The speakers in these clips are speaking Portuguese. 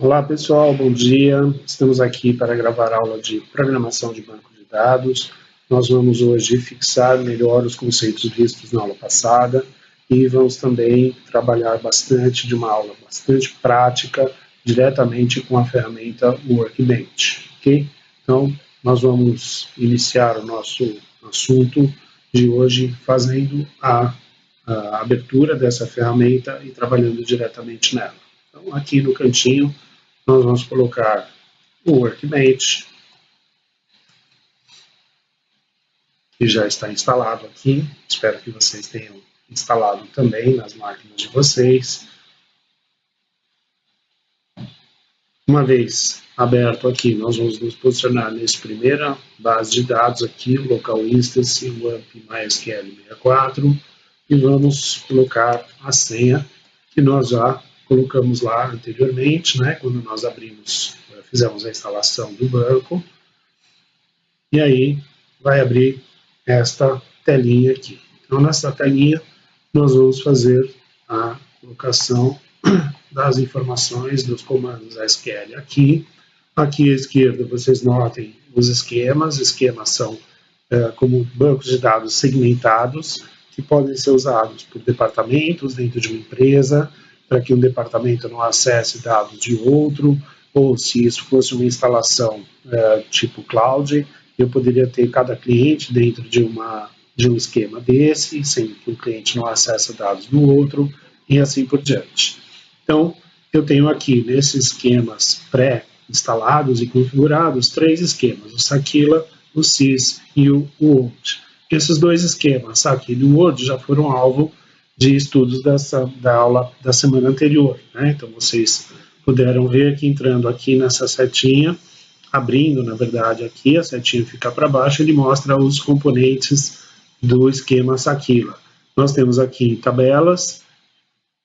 Olá pessoal, bom dia. Estamos aqui para gravar a aula de programação de banco de dados. Nós vamos hoje fixar melhor os conceitos vistos na aula passada e vamos também trabalhar bastante de uma aula bastante prática diretamente com a ferramenta Workbench, ok? Então, nós vamos iniciar o nosso assunto de hoje fazendo a abertura dessa ferramenta e trabalhando diretamente nela. Então, aqui no cantinho, nós vamos colocar o Workbench, que já está instalado aqui. Espero que vocês tenham instalado também nas máquinas de vocês. Uma vez aberto aqui, nós vamos nos posicionar nessa primeira base de dados aqui, o local instance, o AMP MySQL 64, e vamos colocar a senha que nós já colocamos lá anteriormente, né, quando nós fizemos a instalação do banco. E aí vai abrir esta telinha aqui. Então, nessa telinha, nós vamos fazer a colocação das informações dos comandos SQL aqui. Aqui à esquerda, vocês notem os esquemas. Esquemas são como bancos de dados segmentados, que podem ser usados por departamentos dentro de uma empresa, para que um departamento não acesse dados de outro, ou se isso fosse uma instalação tipo cloud, eu poderia ter cada cliente dentro de um esquema desse, sem que o cliente não acesse dados do outro, e assim por diante. Então, eu tenho aqui, nesses esquemas pré-instalados e configurados, 3 esquemas, o Sakila, o Sys e o Word. Esses 2 esquemas, Sakila e o Word, já foram alvo de estudos da aula da semana anterior, né? Então, vocês puderam ver que entrando aqui nessa setinha, abrindo, na verdade, aqui, a setinha fica para baixo, ele mostra os componentes do esquema Sakila. Nós temos aqui tabelas,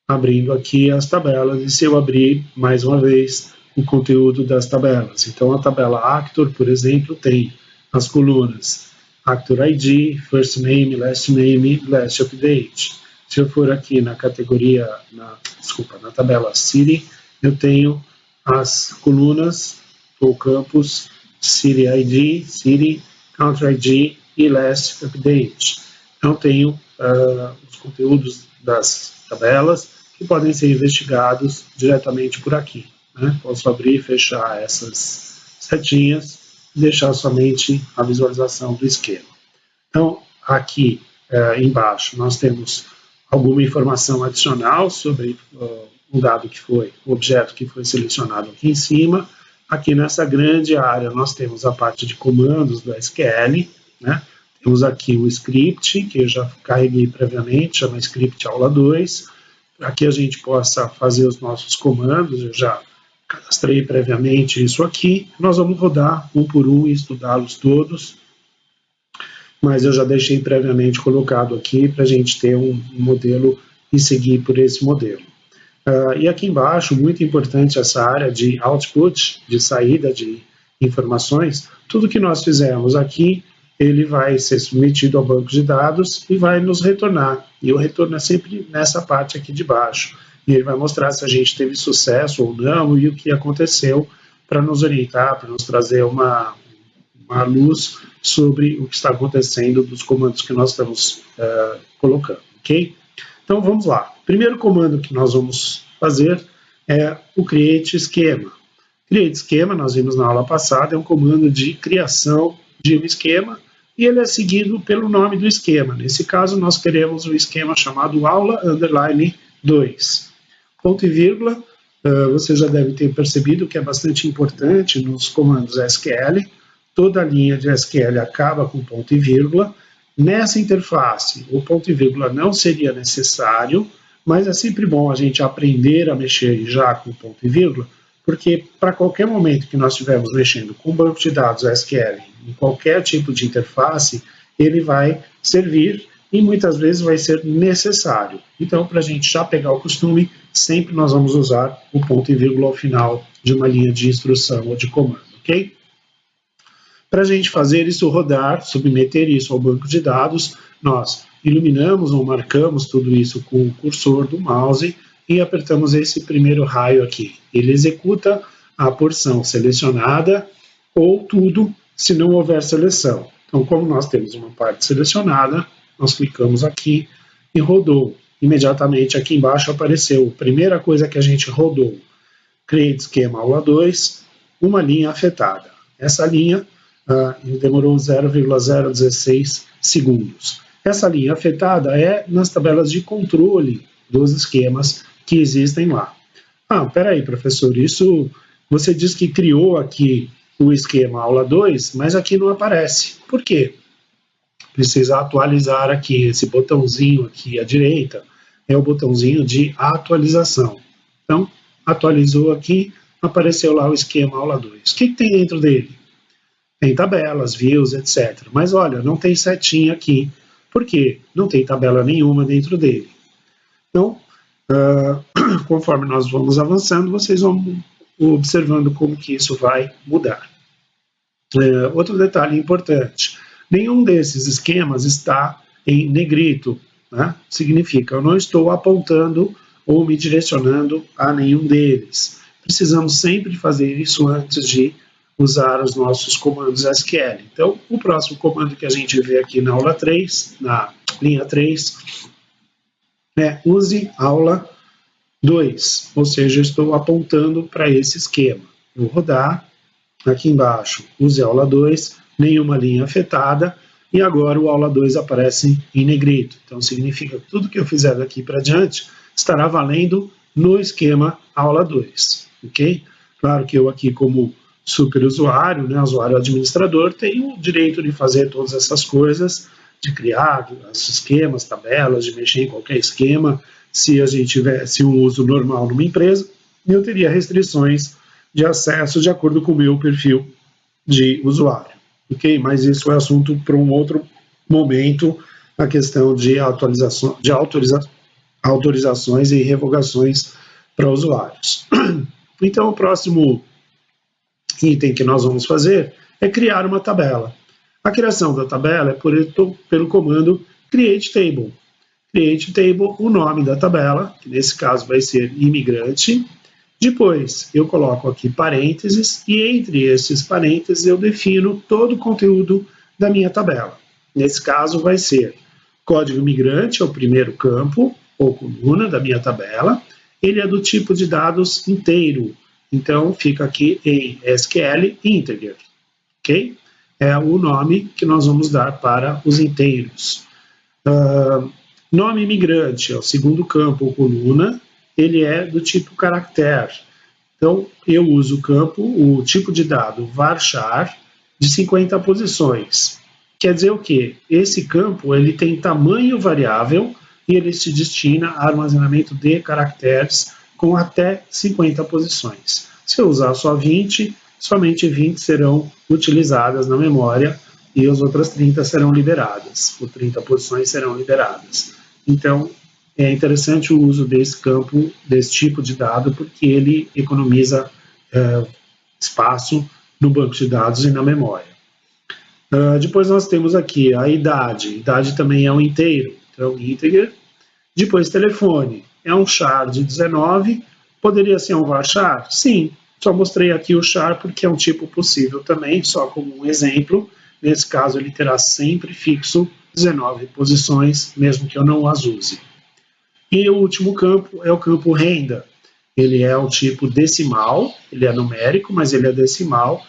abrindo aqui as tabelas, e se eu abrir, mais uma vez, o conteúdo das tabelas. Então, a tabela Actor, por exemplo, tem as colunas Actor ID, First Name, Last Update. Se eu for aqui na categoria, na tabela City, eu tenho as colunas ou campos City ID, City, Country ID e Last Update. Então, tenho os conteúdos das tabelas que podem ser investigados diretamente por aqui, né? Posso abrir e fechar essas setinhas e deixar somente a visualização do esquema. Então, aqui embaixo, nós temos alguma informação adicional sobre o dado que foi, o objeto que foi selecionado aqui em cima. Aqui nessa grande área nós temos a parte de comandos do SQL, né? Temos aqui o script, que eu já carreguei previamente, chama script aula 2, para que a gente possa fazer os nossos comandos. Eu já cadastrei previamente isso aqui. Nós vamos rodar um por um e estudá-los todos, mas eu já deixei previamente colocado aqui para a gente ter um modelo e seguir por esse modelo. E aqui embaixo, muito importante essa área de output, de saída de informações. Tudo que nós fizermos aqui, ele vai ser submetido ao banco de dados e vai nos retornar. E o retorno é sempre nessa parte aqui de baixo. E ele vai mostrar se a gente teve sucesso ou não e o que aconteceu, para nos orientar, para nos trazer uma luz sobre o que está acontecendo dos comandos que nós estamos colocando, ok? Então vamos lá. O primeiro comando que nós vamos fazer é o create esquema. Create esquema, nós vimos na aula passada, é um comando de criação de um esquema e ele é seguido pelo nome do esquema. Nesse caso, nós queremos um esquema chamado aula underline 2. Ponto e vírgula, você já deve ter percebido que é bastante importante nos comandos SQL. Toda linha de SQL acaba com ponto e vírgula. Nessa interface, o ponto e vírgula não seria necessário, mas é sempre bom a gente aprender a mexer já com ponto e vírgula, porque para qualquer momento que nós estivermos mexendo com banco de dados SQL, em qualquer tipo de interface, ele vai servir e muitas vezes vai ser necessário. Então, para a gente já pegar o costume, sempre nós vamos usar o ponto e vírgula ao final de uma linha de instrução ou de comando, ok? Para a gente fazer isso rodar, submeter isso ao banco de dados, nós iluminamos ou marcamos tudo isso com o cursor do mouse e apertamos esse primeiro raio aqui. Ele executa a porção selecionada ou tudo se não houver seleção. Então, como nós temos uma parte selecionada, nós clicamos aqui e rodou. Imediatamente aqui embaixo apareceu a primeira coisa que a gente rodou. Create esquema aula 2, uma linha afetada. Essa linha demorou 0,016 segundos. Essa linha afetada é nas tabelas de controle dos esquemas que existem lá. Peraí, professor, isso você diz que criou aqui o esquema aula 2, mas aqui não aparece. Por quê? Precisa atualizar aqui, esse botãozinho aqui à direita, é o botãozinho de atualização. Então, atualizou aqui, apareceu lá o esquema aula 2. O que tem dentro dele? Tem tabelas, views, etc. Mas olha, não tem setinha aqui. Por quê? Não tem tabela nenhuma dentro dele. Então, conforme nós vamos avançando, vocês vão observando como que isso vai mudar. Outro detalhe importante, nenhum desses esquemas está em negrito, né? Significa, eu não estou apontando ou me direcionando a nenhum deles. Precisamos sempre fazer isso antes de usar os nossos comandos SQL. Então, o próximo comando que a gente vê aqui na aula 3, na linha 3, é use aula 2, ou seja, eu estou apontando para esse esquema. Vou rodar, aqui embaixo, use aula 2, nenhuma linha afetada, e agora o aula 2 aparece em negrito. Então, significa que tudo que eu fizer daqui para diante estará valendo no esquema aula 2, ok? Claro que eu aqui, como superusuário, né, usuário administrador, tenho o direito de fazer todas essas coisas, de criar os esquemas, tabelas, de mexer em qualquer esquema. Se a gente tivesse um uso normal numa empresa, eu teria restrições de acesso de acordo com o meu perfil de usuário, ok? Mas isso é assunto para um outro momento, a questão de autorizações e revogações para usuários. Então, o próximo item que nós vamos fazer é criar uma tabela. A criação da tabela é pelo comando create table. Create table, o nome da tabela, que nesse caso vai ser imigrante. Depois eu coloco aqui parênteses e entre esses parênteses eu defino todo o conteúdo da minha tabela. Nesse caso vai ser código imigrante, é o primeiro campo ou coluna da minha tabela. Ele é do tipo de dados inteiro, então fica aqui em SQL integer, ok? É o nome que nós vamos dar para os inteiros. Nome imigrante é o segundo campo ou coluna, ele é do tipo caractere. Então, eu uso o campo, o tipo de dado varchar, de 50 posições. Quer dizer o quê? Esse campo ele tem tamanho variável e ele se destina a armazenamento de caracteres com até 50 posições. Se eu usar só 20, somente 20 serão utilizadas na memória e as outras 30 serão liberadas, ou 30 posições serão liberadas. Então, é interessante o uso desse campo, desse tipo de dado, porque ele economiza espaço no banco de dados e na memória. Depois nós temos aqui a idade. Idade também é um inteiro, então integer. Depois telefone, é um char de 19. Poderia ser um varchar? Sim, só mostrei aqui o char porque é um tipo possível também, só como um exemplo. Nesse caso ele terá sempre fixo 19 posições, mesmo que eu não as use. E o último campo é o campo renda. Ele é um tipo decimal, ele é numérico, mas ele é decimal.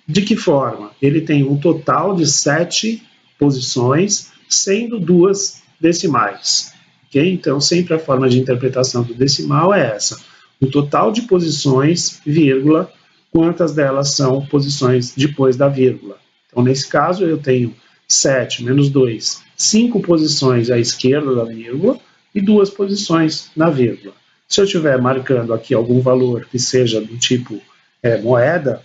De que forma? Ele tem um total de 7 posições, sendo 2 decimais. Okay? Então, sempre a forma de interpretação do decimal é essa. O total de posições, vírgula, quantas delas são posições depois da vírgula. Então, nesse caso, eu tenho 7 menos 2, 5 posições à esquerda da vírgula e 2 posições na vírgula. Se eu estiver marcando aqui algum valor que seja do tipo moeda,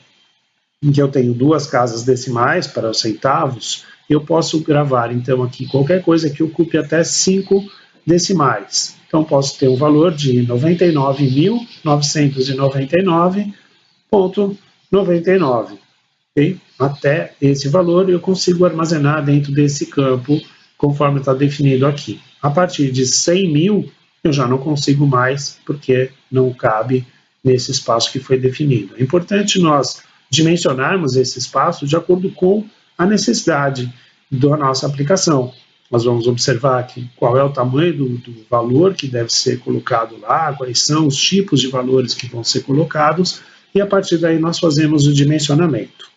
em que eu tenho 2 casas decimais para os centavos, eu posso gravar, então, aqui qualquer coisa que ocupe até 5 decimais. Então, posso ter um valor de 99.999,99. Okay? Até esse valor eu consigo armazenar dentro desse campo, conforme está definido aqui. A partir de 100 mil, eu já não consigo mais, porque não cabe nesse espaço que foi definido. É importante nós dimensionarmos esse espaço de acordo com a necessidade da nossa aplicação. Nós vamos observar aqui qual é o tamanho do valor que deve ser colocado lá, quais são os tipos de valores que vão ser colocados, e a partir daí nós fazemos o dimensionamento.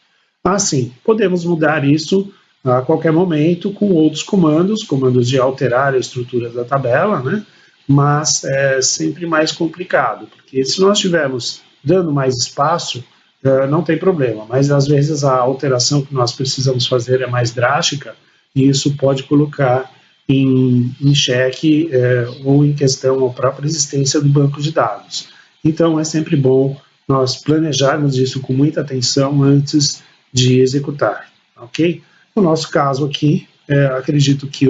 Assim, podemos mudar isso a qualquer momento com outros comandos de alterar a estrutura da tabela, né? Mas é sempre mais complicado, porque se nós estivermos dando mais espaço, não tem problema, mas às vezes a alteração que nós precisamos fazer é mais drástica e isso pode colocar em xeque ou em questão a própria existência do banco de dados. Então é sempre bom nós planejarmos isso com muita atenção antes de executar, ok? No nosso caso aqui, acredito que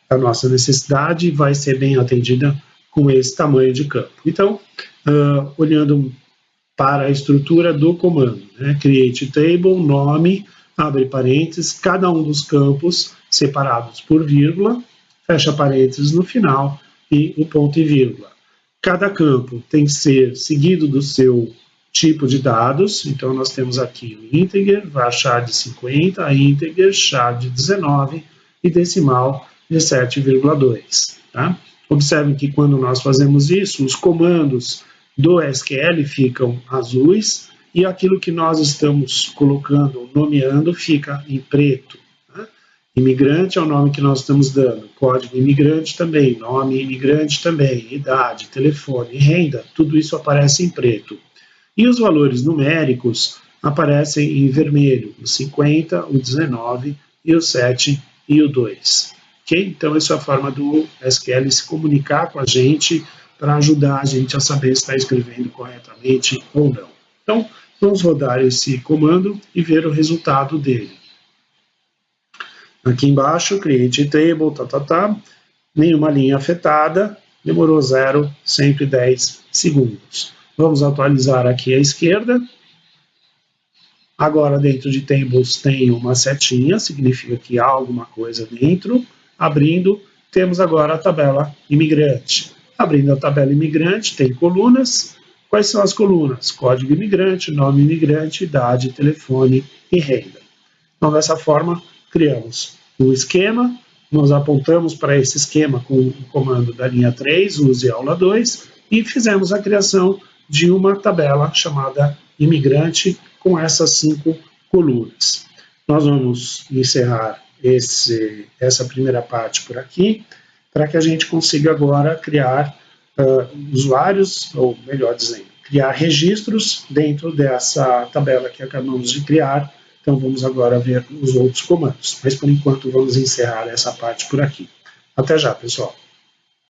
a nossa necessidade vai ser bem atendida com esse tamanho de campo. Então, olhando para a estrutura do comando, né? Create table, nome, abre parênteses, cada um dos campos separados por vírgula, fecha parênteses no final e o ponto e vírgula. Cada campo tem que ser seguido do seu tipo de dados, então nós temos aqui o integer, varchar de 50, integer, char de 19 e decimal de 7,2. Tá? Observem que quando nós fazemos isso, os comandos do SQL ficam azuis e aquilo que nós estamos colocando, nomeando, fica em preto. Tá? Imigrante é o nome que nós estamos dando, código imigrante também, nome imigrante também, idade, telefone, renda, tudo isso aparece em preto. E os valores numéricos aparecem em vermelho, o 50, o 19 e o 7 e o 2. Okay? Então, essa é a forma do SQL se comunicar com a gente para ajudar a gente a saber se está escrevendo corretamente ou não. Então, vamos rodar esse comando e ver o resultado dele. Aqui embaixo, create table, nenhuma linha afetada, demorou 110 segundos. Vamos atualizar aqui à esquerda. Agora, dentro de tables tem uma setinha, significa que há alguma coisa dentro. Abrindo, temos agora a tabela imigrante. Abrindo a tabela imigrante, tem colunas. Quais são as colunas? Código imigrante, nome imigrante, idade, telefone e renda. Então, dessa forma, criamos um esquema. Nós apontamos para esse esquema com o comando da linha 3, use aula 2, e fizemos a criação de uma tabela chamada imigrante com essas 5 colunas. Nós vamos encerrar essa primeira parte por aqui, para que a gente consiga agora criar usuários, ou melhor dizendo, criar registros dentro dessa tabela que acabamos de criar. Então vamos agora ver os outros comandos. Mas por enquanto vamos encerrar essa parte por aqui. Até já, pessoal.